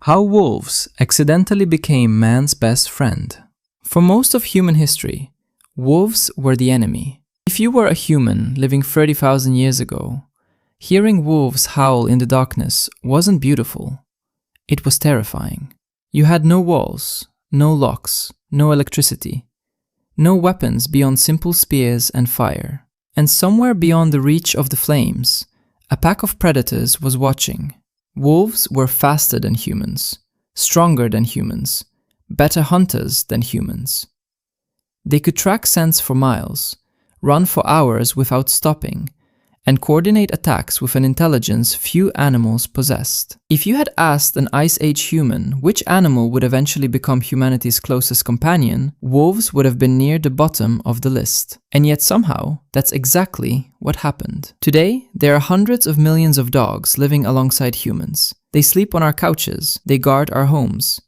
How wolves accidentally became man's best friend. For most of human history, wolves were the enemy. If you were a human living 30,000 years ago, hearing wolves howl in the darkness wasn't beautiful. It was terrifying. You had no walls, no locks, no electricity, no weapons beyond simple spears and fire. And somewhere beyond the reach of the flames, a pack of predators was watching. Wolves were faster than humans, stronger than humans, better hunters than humans. They could track scents for miles, run for hours without stopping, and coordinate attacks with an intelligence few animals possessed. If you had asked an Ice Age human which animal would eventually become humanity's closest companion, wolves would have been near the bottom of the list. And yet somehow, that's exactly what happened. Today, there are hundreds of millions of dogs living alongside humans. They sleep on our couches, they guard our homes.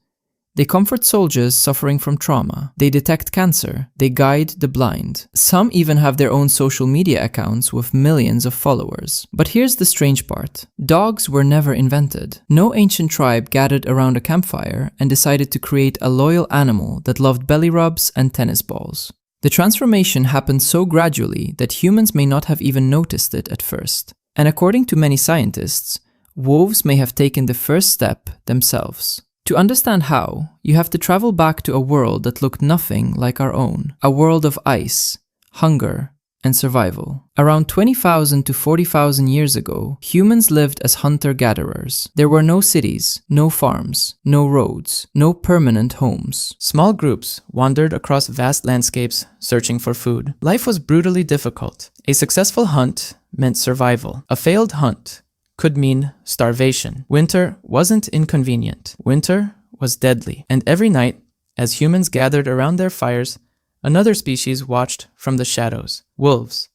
They comfort soldiers suffering from trauma. They detect cancer. They guide the blind. Some even have their own social media accounts with millions of followers. But here's the strange part. Dogs were never invented. No ancient tribe gathered around a campfire and decided to create a loyal animal that loved belly rubs and tennis balls. The transformation happened so gradually that humans may not have even noticed it at first. And according to many scientists, wolves may have taken the first step themselves. To understand how, you have to travel back to a world that looked nothing like our own. A world of ice, hunger, and survival. Around 20,000 to 40,000 years ago, humans lived as hunter-gatherers. There were no cities, no farms, no roads, no permanent homes. Small groups wandered across vast landscapes searching for food. Life was brutally difficult. A successful hunt meant survival. A failed hunt could mean starvation. Winter wasn't inconvenient. Winter was deadly. And every night, as humans gathered around their fires, another species watched from the shadows. Wolves.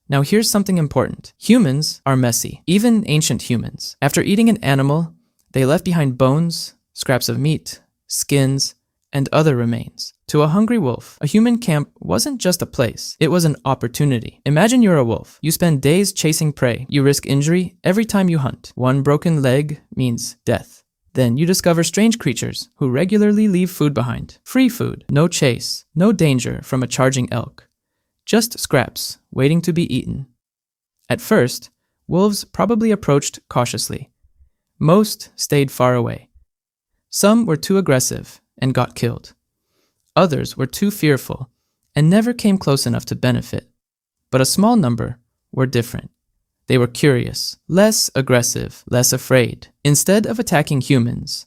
Now here's something important. Humans are messy. Even ancient humans. After eating an animal, they left behind bones, scraps of meat, skins, and other remains. To a hungry wolf, a human camp wasn't just a place, it was an opportunity. Imagine you're a wolf. You spend days chasing prey. You risk injury every time you hunt. One broken leg means death. Then you discover strange creatures who regularly leave food behind. Free food, no chase, no danger from a charging elk. Just scraps, waiting to be eaten. At first, wolves probably approached cautiously. Most stayed far away. Some were too aggressive and got killed. Others were too fearful and never came close enough to benefit. But a small number were different. They were curious, less aggressive, less afraid. Instead of attacking humans,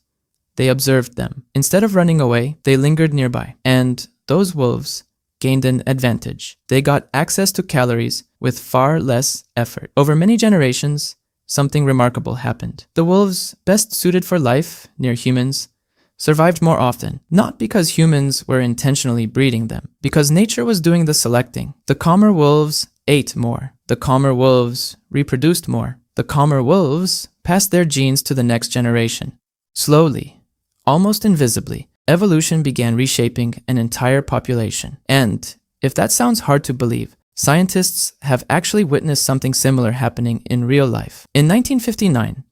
they observed them. Instead of running away, they lingered nearby. And those wolves gained an advantage. They got access to calories with far less effort. Over many generations, something remarkable happened. The wolves best suited for life near humans survived more often, not because humans were intentionally breeding them, because nature was doing the selecting. The calmer wolves ate more. The calmer wolves reproduced more. The calmer wolves passed their genes to the next generation. Slowly, almost invisibly, evolution began reshaping an entire population. And, if that sounds hard to believe, scientists have actually witnessed something similar happening in real life. In 1959,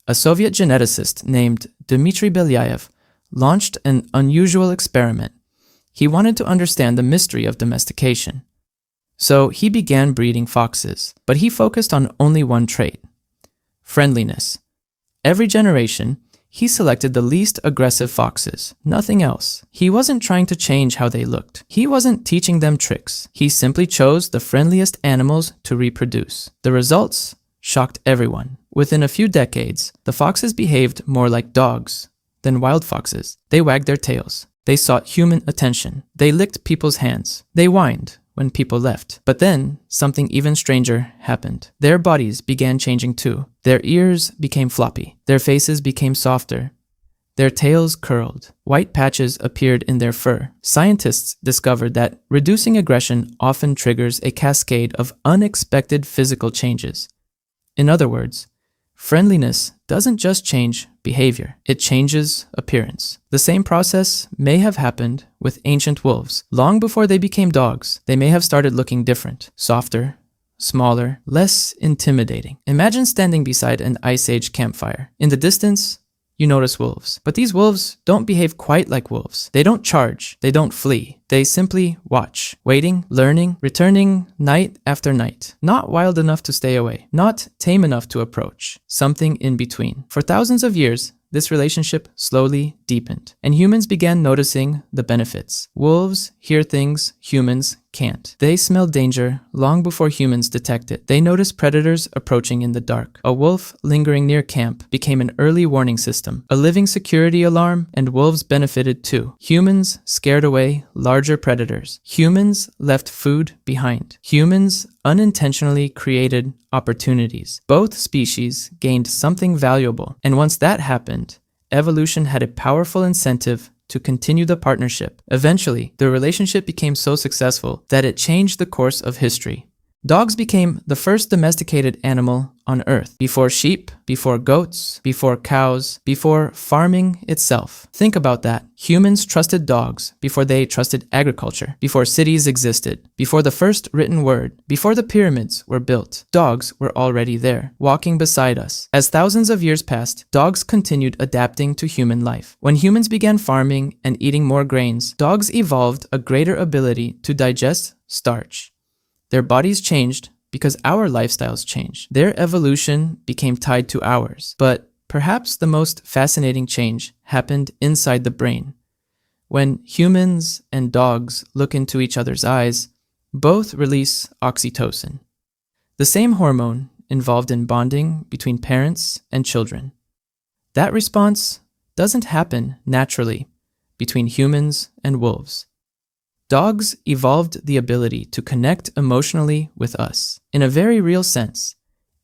a Soviet geneticist named Dmitry Belyaev launched an unusual experiment. He wanted to understand the mystery of domestication. So he began breeding foxes, but he focused on only one trait: friendliness. Every generation, he selected the least aggressive foxes, nothing else. He wasn't trying to change how they looked. He wasn't teaching them tricks. He simply chose the friendliest animals to reproduce. The results shocked everyone. Within a few decades, the foxes behaved more like dogs than wild foxes. They wagged their tails. They sought human attention. They licked people's hands. They whined when people left. But then, something even stranger happened. Their bodies began changing too. Their ears became floppy. Their faces became softer. Their tails curled. White patches appeared in their fur. Scientists discovered that reducing aggression often triggers a cascade of unexpected physical changes. In other words, friendliness doesn't just change behavior, it changes appearance. The same process may have happened with ancient wolves. Long before they became dogs, they may have started looking different, softer, smaller, less intimidating. Imagine standing beside an Ice Age campfire. In the distance, you notice wolves. But these wolves don't behave quite like wolves. They don't charge. They don't flee. They simply watch, waiting, learning, returning night after night. Not wild enough to stay away. Not tame enough to approach. Something in between. For thousands of years, this relationship slowly deepened, and humans began noticing the benefits. Wolves hear things humans can't. They smell danger long before humans detect it. They notice predators approaching in the dark. A wolf lingering near camp became an early warning system, a living security alarm, and wolves benefited too. Humans scared away larger predators. Humans left food behind. Humans unintentionally created opportunities. Both species gained something valuable, and once that happened, evolution had a powerful incentive to continue the partnership. Eventually, the relationship became so successful that it changed the course of history. Dogs became the first domesticated animal on Earth, before sheep, before goats, before cows, before farming itself. Think about that. Humans trusted dogs before they trusted agriculture, before cities existed, before the first written word, before the pyramids were built. Dogs were already there, walking beside us. As thousands of years passed, dogs continued adapting to human life. When humans began farming and eating more grains, dogs evolved a greater ability to digest starch. Their bodies changed because our lifestyles changed. Their evolution became tied to ours. But perhaps the most fascinating change happened inside the brain. When humans and dogs look into each other's eyes, both release oxytocin, the same hormone involved in bonding between parents and children. That response doesn't happen naturally between humans and wolves. Dogs evolved the ability to connect emotionally with us. In a very real sense,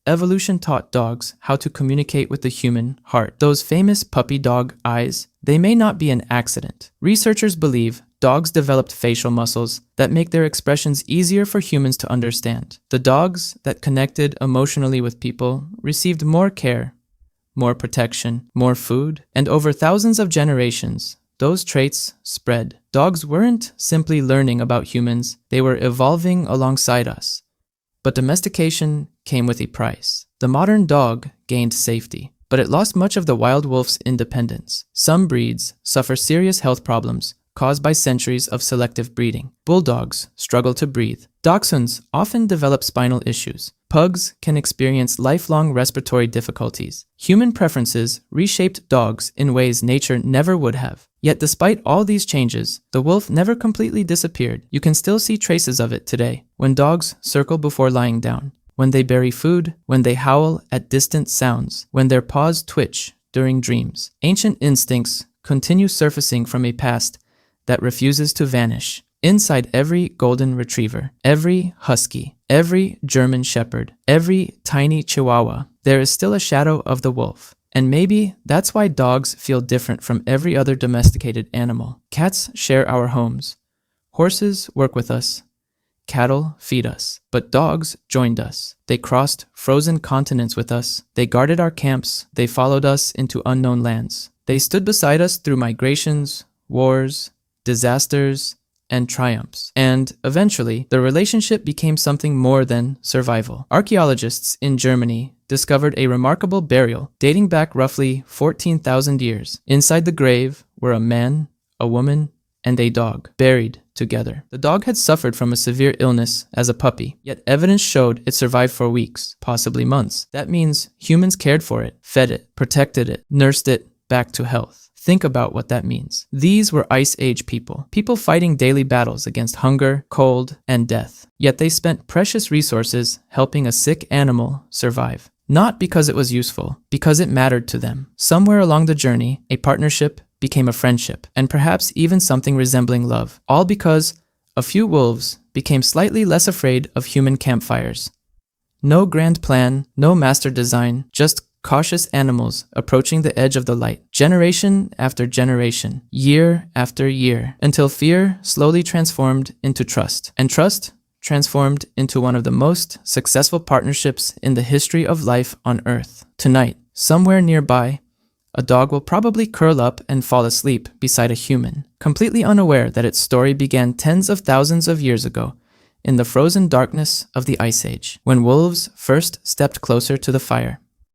evolution taught dogs how to communicate with the human heart. Those famous puppy dog eyes, they may not be an accident. Researchers believe dogs developed facial muscles that make their expressions easier for humans to understand. The dogs that connected emotionally with people received more care, more protection, more food, and over thousands of generations, those traits spread. Dogs weren't simply learning about humans, they were evolving alongside us. But domestication came with a price. The modern dog gained safety, but it lost much of the wild wolf's independence. Some breeds suffer serious health problems caused by centuries of selective breeding. Bulldogs struggle to breathe. Dachshunds often develop spinal issues. Pugs can experience lifelong respiratory difficulties. Human preferences reshaped dogs in ways nature never would have. Yet despite all these changes, the wolf never completely disappeared. You can still see traces of it today. When dogs circle before lying down, when they bury food, when they howl at distant sounds, when their paws twitch during dreams. Ancient instincts continue surfacing from a past that refuses to vanish. Inside every golden retriever, every husky, every German shepherd, every tiny chihuahua, there is still a shadow of the wolf. And maybe that's why dogs feel different from every other domesticated animal. Cats share our homes. Horses work with us. Cattle feed us. But dogs joined us. They crossed frozen continents with us. They guarded our camps. They followed us into unknown lands. They stood beside us through migrations, wars, disasters, and triumphs. And eventually, the relationship became something more than survival. Archaeologists in Germany discovered a remarkable burial dating back roughly 14,000 years. Inside the grave were a man, a woman, and a dog, buried together. The dog had suffered from a severe illness as a puppy, yet evidence showed it survived for weeks, possibly months. That means humans cared for it, fed it, protected it, nursed it back to health. Think about what that means. These were Ice Age people fighting daily battles against hunger, cold, and death. Yet they spent precious resources helping a sick animal survive. Not because it was useful, because it mattered to them. Somewhere along the journey, a partnership became a friendship, and perhaps even something resembling love. All because a few wolves became slightly less afraid of human campfires. No grand plan, no master design, just cautious animals approaching the edge of the light, generation after generation, year after year, until fear slowly transformed into trust, and trust transformed into one of the most successful partnerships in the history of life on Earth. Tonight, somewhere nearby, a dog will probably curl up and fall asleep beside a human, completely unaware that its story began tens of thousands of years ago, in the frozen darkness of the Ice Age, when wolves first stepped closer to the fire.